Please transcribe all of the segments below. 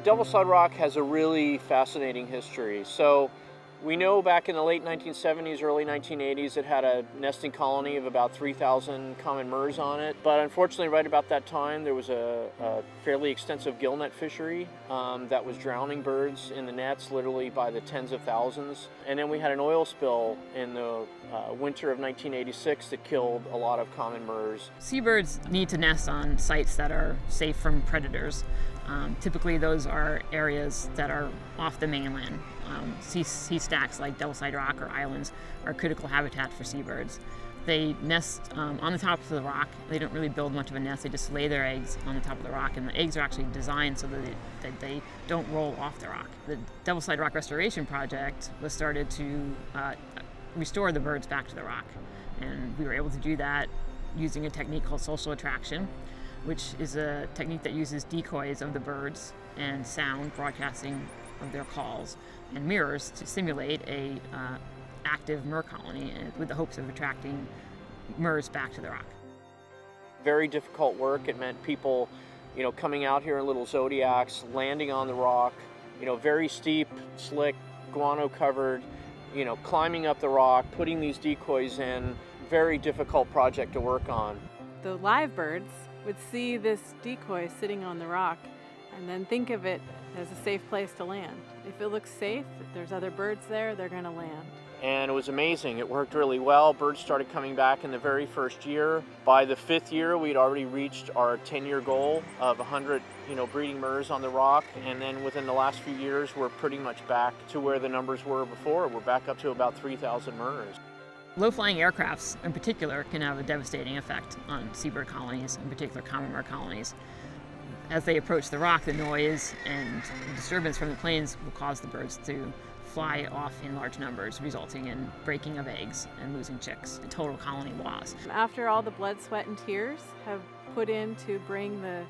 Devil's Slide Rock has a really fascinating history. So we know back in the late 1970s, early 1980s, it had a nesting colony of about 3,000 common murres on it. But unfortunately, right about that time, there was a fairly extensive gillnet fishery that was drowning birds in the nets, literally by the tens of thousands. And then we had an oil spill in the winter of 1986 that killed a lot of common murres. Seabirds need to nest on sites that are safe from predators. Typically those are areas that are off the mainland. Sea stacks like Devil's Slide Rock or islands are critical habitat for seabirds. They nest on the top of the rock. They don't really build much of a nest, they just lay their eggs on the top of the rock, and the eggs are actually designed so that they don't roll off the rock. The Devil's Slide Rock Restoration Project was started to restore the birds back to the rock, and we were able to do that using a technique called social attraction, which is a technique that uses decoys of the birds and sound broadcasting of their calls and mirrors to simulate a active murre colony with the hopes of attracting murres back to the rock. Very difficult work. It meant people, coming out here in little zodiacs, landing on the rock, very steep, slick, guano covered, climbing up the rock, putting these decoys in. Very difficult project to work on. The live birds would see this decoy sitting on the rock and then think of it as a safe place to land. If it looks safe, if there's other birds there, they're going to land. And it was amazing. It worked really well. Birds started coming back in the very first year. By the 5th year, we'd already reached our 10-year goal of 100, breeding murres on the rock. And then within the last few years, we're pretty much back to where the numbers were before. We're back up to about 3,000 murres. Low-flying aircrafts in particular can have a devastating effect on seabird colonies, in particular common murre colonies. As they approach the rock, the noise and disturbance from the planes will cause the birds to fly off in large numbers, resulting in breaking of eggs and losing chicks, and total colony loss. After all the blood, sweat, and tears have put in to bring the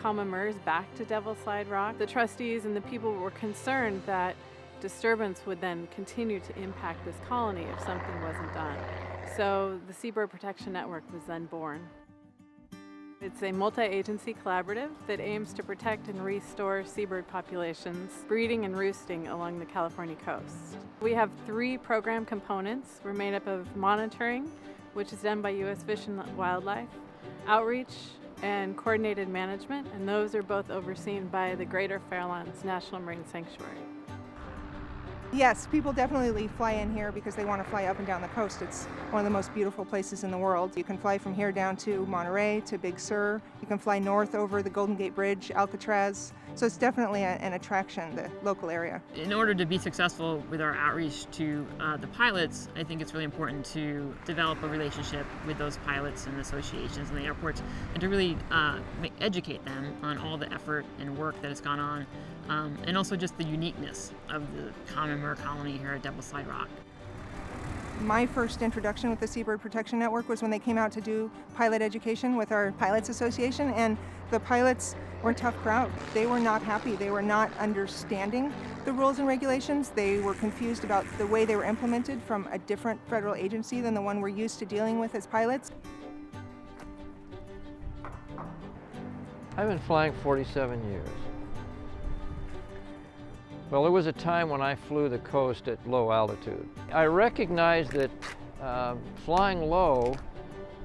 common murres back to Devil's Slide Rock, the trustees and the people were concerned that disturbance would then continue to impact this colony if something wasn't done. So the Seabird Protection Network was then born. It's a multi-agency collaborative that aims to protect and restore seabird populations breeding and roosting along the California coast. We have 3 program components. We're made up of monitoring, which is done by U.S. Fish and Wildlife, outreach, and coordinated management, and those are both overseen by the Greater Farallones National Marine Sanctuary. Yes, people definitely fly in here because they want to fly up and down the coast. It's one of the most beautiful places in the world. You can fly from here down to Monterey, to Big Sur. You can fly north over the Golden Gate Bridge, Alcatraz. So it's definitely an attraction, the local area. In order to be successful with our outreach to the pilots, I think it's really important to develop a relationship with those pilots and associations and the airports, and to really educate them on all the effort and work that has gone on, and also just the uniqueness of the common murre colony here at Devil's Slide Rock. My first introduction with the Seabird Protection Network was when they came out to do pilot education with our Pilots Association, and the pilots were a tough crowd. They were not happy. They were not understanding the rules and regulations. They were confused about the way they were implemented from a different federal agency than the one we're used to dealing with as pilots. I've been flying 47 years. Well, there was a time when I flew the coast at low altitude. I recognized that flying low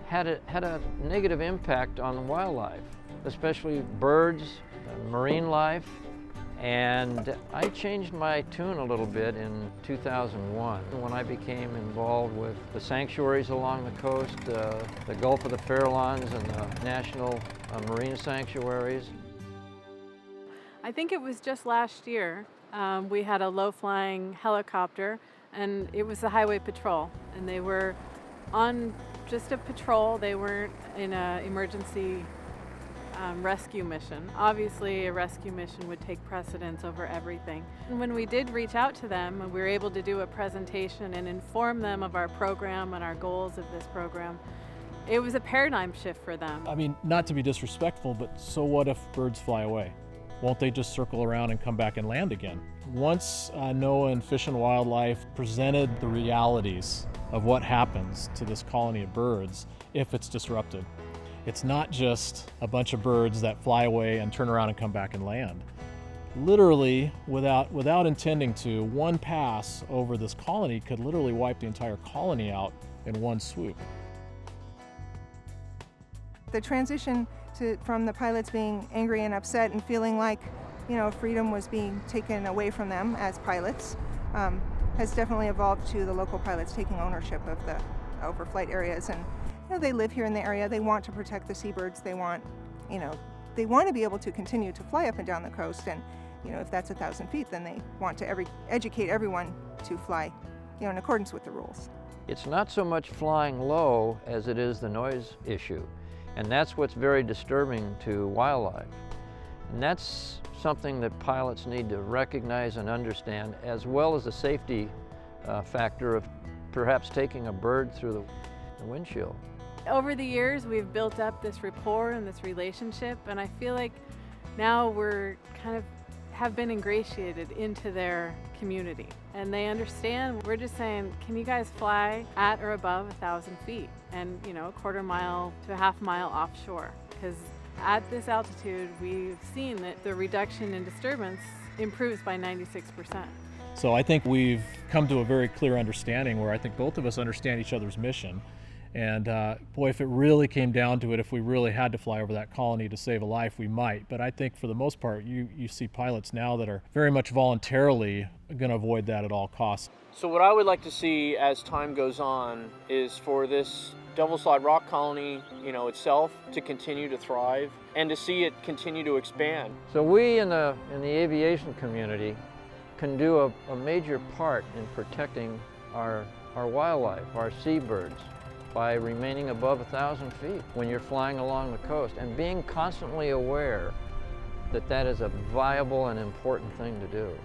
had a negative impact on the wildlife, especially birds, marine life, and I changed my tune a little bit in 2001 when I became involved with the sanctuaries along the coast, the Gulf of the Farallones and the National Marine Sanctuaries. I think it was just last year we had a low-flying helicopter, and it was the Highway Patrol, and they were on just a patrol. They weren't in an emergency rescue mission. Obviously, a rescue mission would take precedence over everything. And when we did reach out to them, we were able to do a presentation and inform them of our program and our goals of this program. It was a paradigm shift for them. I mean, not to be disrespectful, but so what if birds fly away? Won't they just circle around and come back and land again? Once NOAA and Fish and Wildlife presented the realities of what happens to this colony of birds if it's disrupted, it's not just a bunch of birds that fly away and turn around and come back and land. literally, without intending to, one pass over this colony could literally wipe the entire colony out in one swoop. The transition from the pilots being angry and upset and feeling like, freedom was being taken away from them as pilots has definitely evolved to the local pilots taking ownership of the overflight areas. And they live here in the area. They want to protect the seabirds. They want to be able to continue to fly up and down the coast. And if that's 1,000 feet, then they want to educate everyone to fly in accordance with the rules. It's not so much flying low as it is the noise issue. And that's what's very disturbing to wildlife. And that's something that pilots need to recognize and understand, as well as the safety factor of perhaps taking a bird through the windshield. Over the years, we've built up this rapport and this relationship, and I feel like now we're kind of have been ingratiated into their community, and they understand. We're just saying, can you guys fly at or above 1,000 feet and a quarter mile to a half mile offshore? Because at this altitude, we've seen that the reduction in disturbance improves by 96%. So I think we've come to a very clear understanding where I think both of us understand each other's mission. And boy, if it really came down to it, if we really had to fly over that colony to save a life, we might. But I think for the most part, you see pilots now that are very much voluntarily going to avoid that at all costs. So what I would like to see as time goes on is for this Devil's Slide rock colony, itself to continue to thrive and to see it continue to expand. So we in the aviation community can do a major part in protecting our wildlife, our seabirds, by remaining above 1,000 feet when you're flying along the coast and being constantly aware that that is a viable and important thing to do.